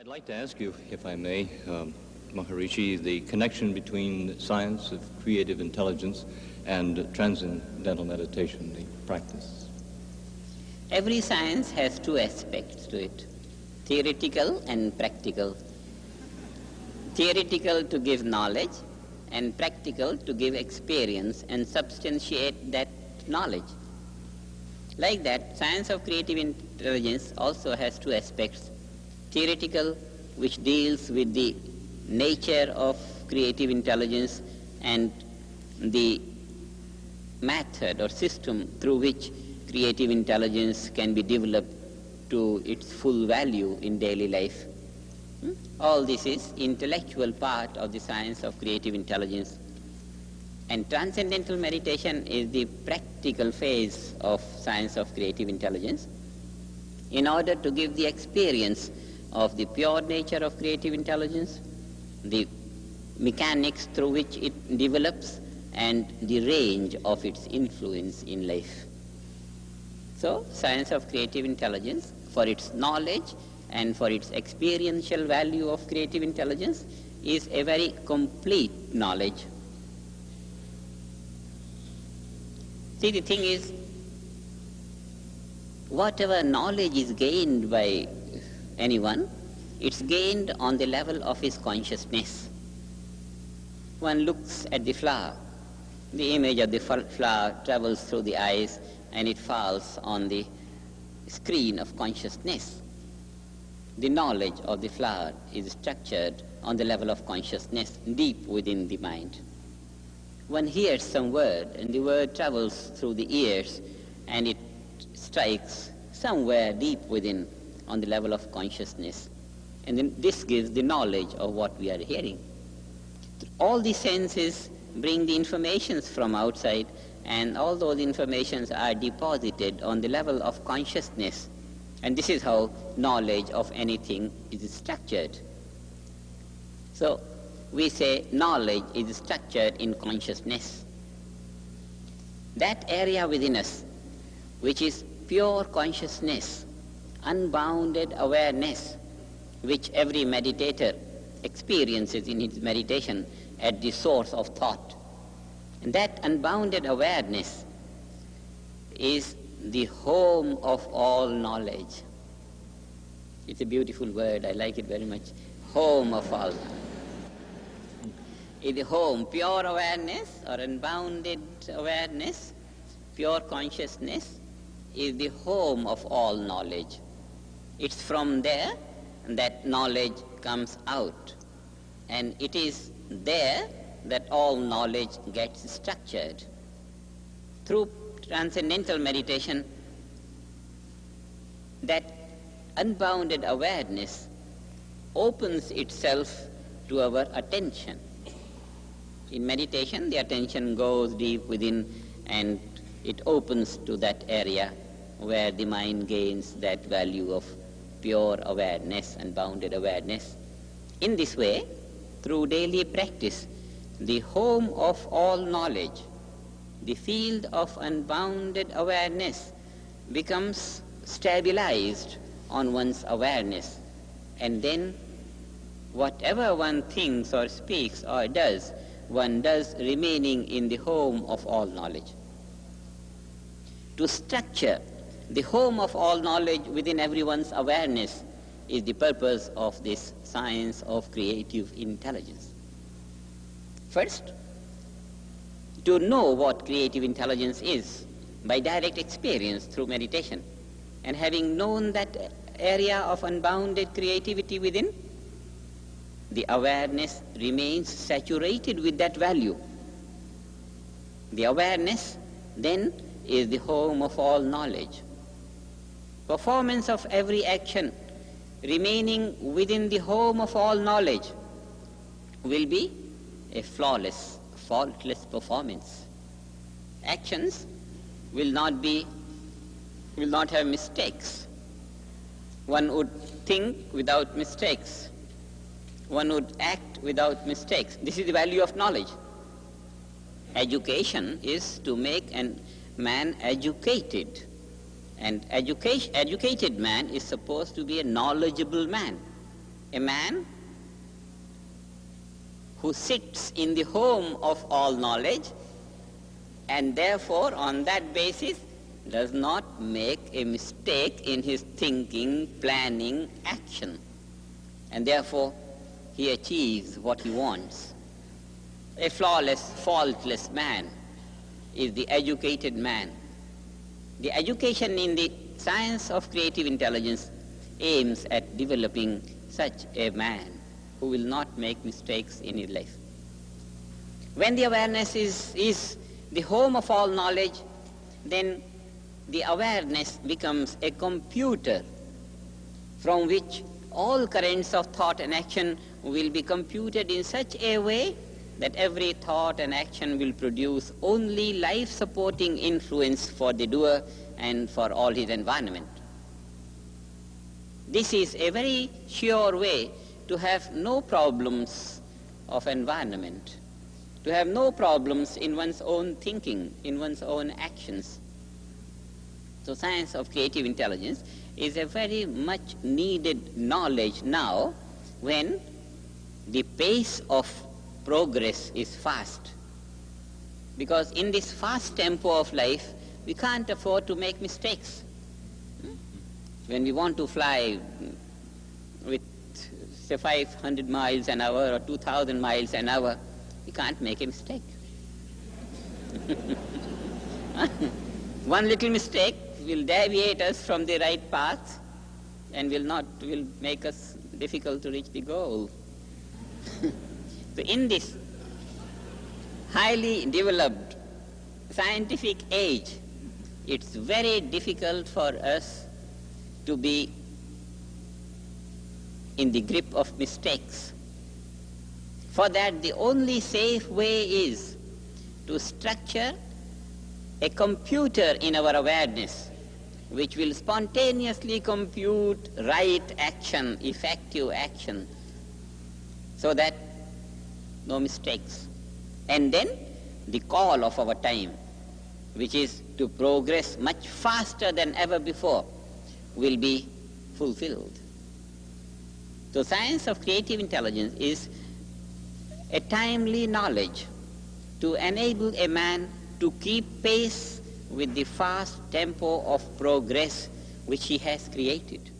I'd like to ask you, if I may, Maharishi, the connection between science of creative intelligence and transcendental meditation, the practice. Every science has two aspects to it, theoretical and practical. Theoretical to give knowledge and practical to give experience and substantiate that knowledge. Like that, science of creative intelligence also has two aspects, theoretical, which deals with the nature of creative intelligence and the method or system through which creative intelligence can be developed to its full value in daily life. All this is intellectual part of the science of creative intelligence. And transcendental meditation is the practical phase of science of creative intelligence in order to give the experience of the pure nature of creative intelligence, the mechanics through which it develops, and the range of its influence in life. So, science of creative intelligence, for its knowledge and for its experiential value of creative intelligence, is a very complete knowledge. See, the thing is, whatever knowledge is gained by anyone, it's gained on the level of his consciousness. One looks at the flower, the image of the flower travels through the eyes and it falls on the screen of consciousness. The knowledge of the flower is structured on the level of consciousness deep within the mind. One hears some word and the word travels through the ears and it strikes somewhere deep within on the level of consciousness. And then this gives the knowledge of what we are hearing. All the senses bring the informations from outside, and all those informations are deposited on the level of consciousness. And this is how knowledge of anything is structured. So we say knowledge is structured in consciousness. That area within us, which is pure consciousness, unbounded awareness, which every meditator experiences in his meditation at the source of thought. And that unbounded awareness is the home of all knowledge. It's a beautiful word, I like it very much. Home of all. In the home, pure awareness or unbounded awareness, pure consciousness is the home of all knowledge. It's from there that knowledge comes out, and it is there that all knowledge gets structured. Through transcendental meditation, that unbounded awareness opens itself to our attention. In meditation, the attention goes deep within and it opens to that area where the mind gains that value of pure awareness and bounded awareness. In this way, through daily practice, the home of all knowledge, the field of unbounded awareness, becomes stabilized on one's awareness. And then whatever one thinks or speaks or does, one does remaining in the home of all knowledge. To structure the home of all knowledge within everyone's awareness is the purpose of this science of creative intelligence. First, to know what creative intelligence is by direct experience through meditation, and having known that area of unbounded creativity within, the awareness remains saturated with that value. The awareness then is the home of all knowledge. Performance of every action remaining within the home of all knowledge will be a flawless, faultless performance. Actions will not have mistakes. One would think without mistakes. One would act without mistakes. This is the value of knowledge. Education is to make a man educated. And educated man is supposed to be a knowledgeable man. a man who sits in the home of all knowledge and therefore on that basis does not make a mistake in his thinking, planning, action, and therefore he achieves what he wants. A flawless, faultless man is the educated man. The education in the science of creative intelligence aims at developing such a man who will not make mistakes in his life. When the awareness is the home of all knowledge, then the awareness becomes a computer from which all currents of thought and action will be computed in such a way that every thought and action will produce only life-supporting influence for the doer and for all his environment. This is a very sure way to have no problems of environment, to have no problems in one's own thinking, in one's own actions. So science of creative intelligence is a very much needed knowledge now when the pace of progress is fast. Because in this fast tempo of life, we can't afford to make mistakes. When we want to fly with, say, 500 miles an hour or 2,000 miles an hour, we can't make a mistake. One little mistake will deviate us from the right path and will make us difficult to reach the goal. So in this highly developed scientific age, it's very difficult for us to be in the grip of mistakes. For that, the only safe way is to structure a computer in our awareness which will spontaneously compute right action, effective action, so that no mistakes. And then the call of our time, which is to progress much faster than ever before, will be fulfilled. So science of creative intelligence is a timely knowledge to enable a man to keep pace with the fast tempo of progress which he has created.